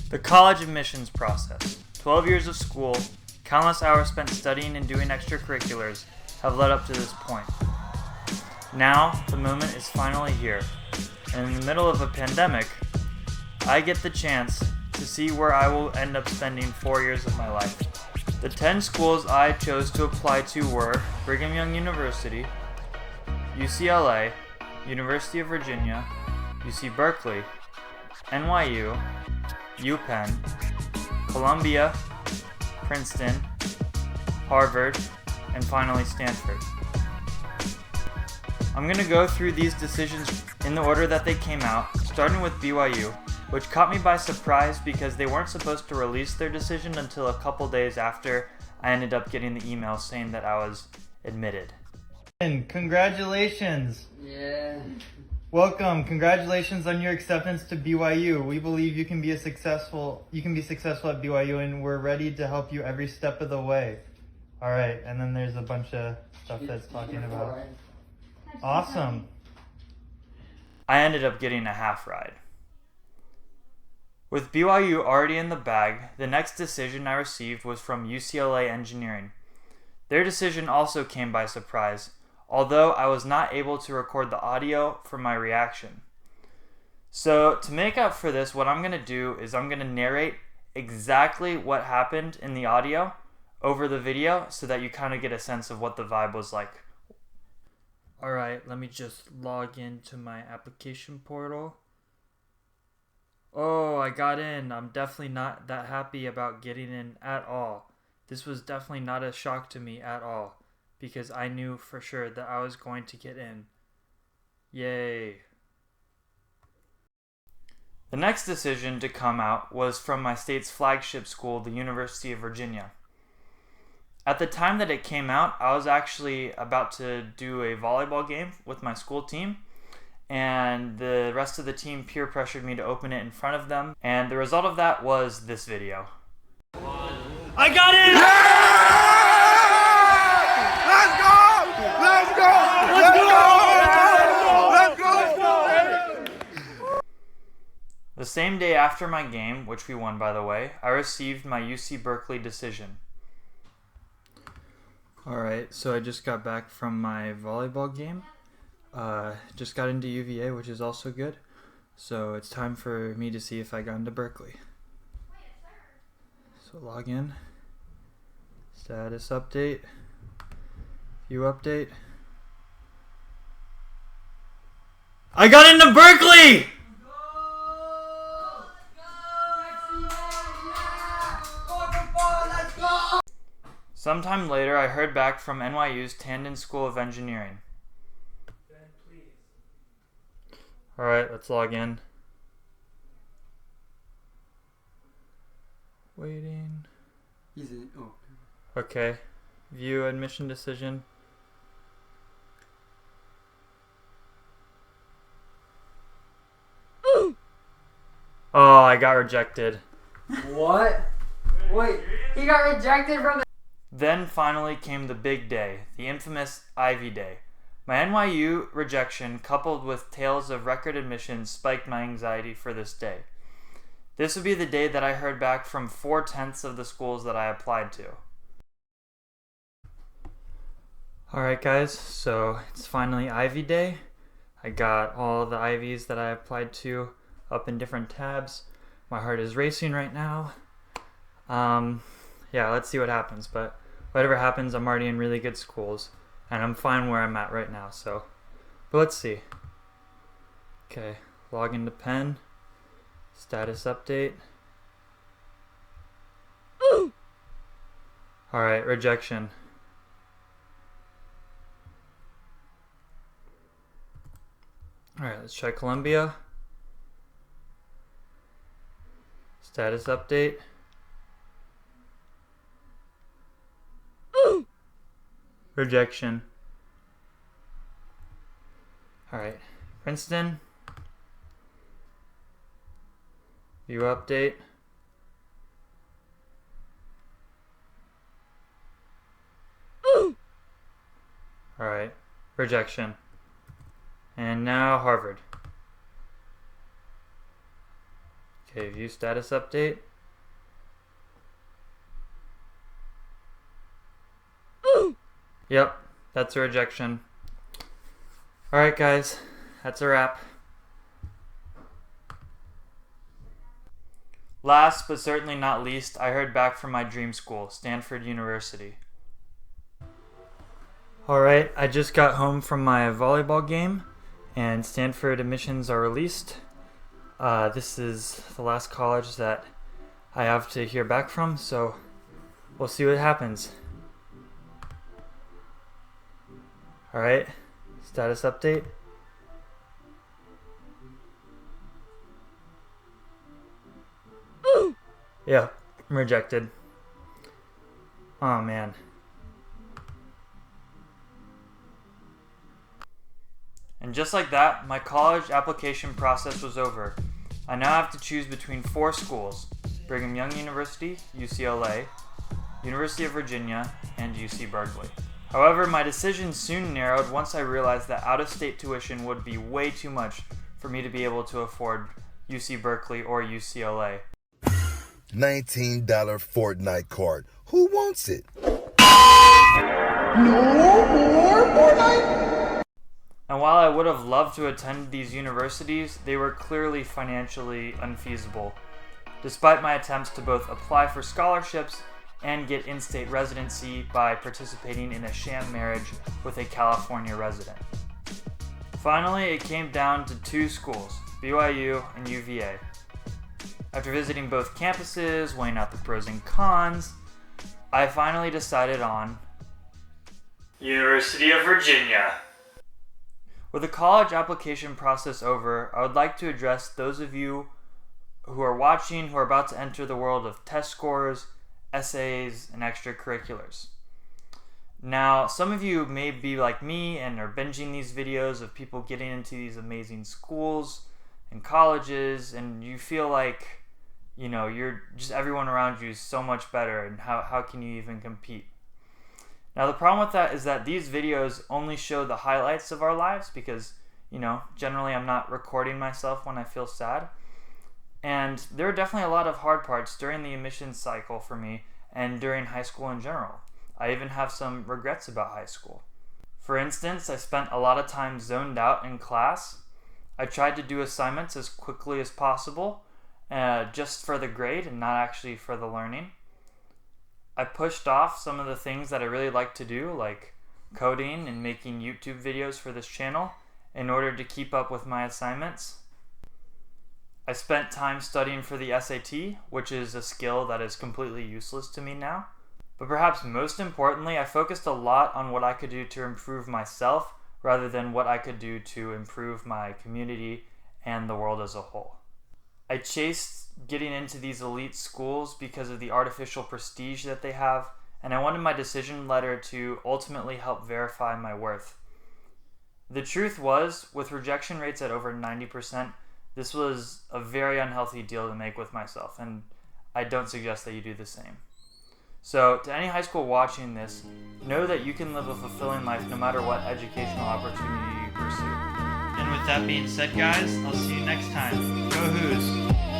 The college admissions process. 12 years of school, countless hours spent studying and doing extracurriculars have led up to this point. Now, the moment is finally here, and in the middle of a pandemic, I get the chance to see where I will end up spending 4 years of my life. The 10 schools I chose to apply to were Brigham University, UCLA, University of Virginia, UC Berkeley, NYU, UPenn, Columbia, Princeton, Harvard, and finally Stanford. I'm going to go through these decisions in the order that they came out, starting with BYU, which caught me by surprise because they weren't supposed to release their decision until a couple days after I ended up getting the email saying that I was admitted. And congratulations! Yeah. Welcome. Congratulations on your acceptance to BYU. We believe you can be successful at BYU, and we're ready to help you every step of the way. All right, and then there's a bunch of stuff that's talking about. Awesome. I ended up getting a half ride. With BYU already in the bag, the next decision I received was from UCLA Engineering. Their decision also came by surprise, although I was not able to record the audio for my reaction. So to make up for this, what I'm going to do is I'm going to narrate exactly what happened in the audio over the video so that you kind of get a sense of what the vibe was like. Alright, let me just log into my application portal. Oh, I got in. I'm definitely not that happy about getting in at all. This was definitely not a shock to me at all, because I knew for sure that I was going to get in. Yay. The next decision to come out was from my state's flagship school, the University of Virginia. At the time that it came out, I was actually about to do a volleyball game with my school team, and the rest of the team peer pressured me to open it in front of them, and the result of that was this video. I got in! Let's go! The same day after my game, which we won by the way, I received my UC Berkeley decision. Alright, so I just got back from my volleyball game. Just got into UVA, which is also good. So it's time for me to see if I got into Berkeley. So log in. Status update. View update. I got into Berkeley! Sometime later, I heard back from NYU's Tandon School of Engineering. Alright, let's log in. Waiting. He's in. Oh. Okay. View admission decision. Oh, I got rejected. What? Wait, he got rejected from the... Then finally came the big day, the infamous Ivy Day. My NYU rejection, coupled with tales of record admissions, spiked my anxiety for this day. This would be the day that I heard back from 4/10 of the schools that I applied to. Alright guys, so it's finally Ivy Day. I got all the Ivies that I applied to up in different tabs. My heart is racing right now. Yeah, let's see what happens, but whatever happens, I'm already in really good schools. And I'm fine where I'm at right now, so. But let's see. Okay, log into Penn. Status update. Alright, rejection. Alright, let's try Columbia. Status update. Rejection. Alright, Princeton. View update. Alright, rejection. And now Harvard. Okay, view status update. Yep, that's a rejection. Alright guys, that's a wrap. Last but certainly not least, I heard back from my dream school, Stanford University. Alright, I just got home from my volleyball game and Stanford admissions are released. This is the last college that I have to hear back from, so we'll see what happens. Alright, status update. Yeah, I'm rejected. Oh man. And just like that, my college application process was over. I now have to choose between 4 schools: Brigham Young University, UCLA, University of Virginia, and UC Berkeley. However, my decision soon narrowed once I realized that out-of-state tuition would be way too much for me to be able to afford UC Berkeley or UCLA. $19 Fortnite card. Who wants it? No more Fortnite? And while I would have loved to attend these universities, they were clearly financially unfeasible, despite my attempts to both apply for scholarships and get in-state residency by participating in a sham marriage with a California resident. Finally, it came down to 2 schools, BYU and UVA. After visiting both campuses, weighing out the pros and cons, I finally decided on University of Virginia. With the college application process over, I would like to address those of you who are watching who are about to enter the world of test scores, essays, and extracurriculars. Now, some of you may be like me and are binging these videos of people getting into these amazing schools and colleges, and you feel like, you know, you're just everyone around you is so much better, and how can you even compete? Now, the problem with that is that these videos only show the highlights of our lives because, you know, generally I'm not recording myself when I feel sad. And there are definitely a lot of hard parts during the admissions cycle for me and during high school in general. I even have some regrets about high school. For instance, I spent a lot of time zoned out in class. I tried to do assignments as quickly as possible, just for the grade and not actually for the learning. I pushed off some of the things that I really like to do, like coding and making YouTube videos for this channel, in order to keep up with my assignments. I spent time studying for the SAT, which is a skill that is completely useless to me now. But perhaps most importantly, I focused a lot on what I could do to improve myself rather than what I could do to improve my community and the world as a whole. I chased getting into these elite schools because of the artificial prestige that they have, and I wanted my decision letter to ultimately help verify my worth. The truth was, with rejection rates at over 90%, this was a very unhealthy deal to make with myself, and I don't suggest that you do the same. So, to any high school watching this, know that you can live a fulfilling life no matter what educational opportunity you pursue. And with that being said, guys, I'll see you next time. Go Hoos!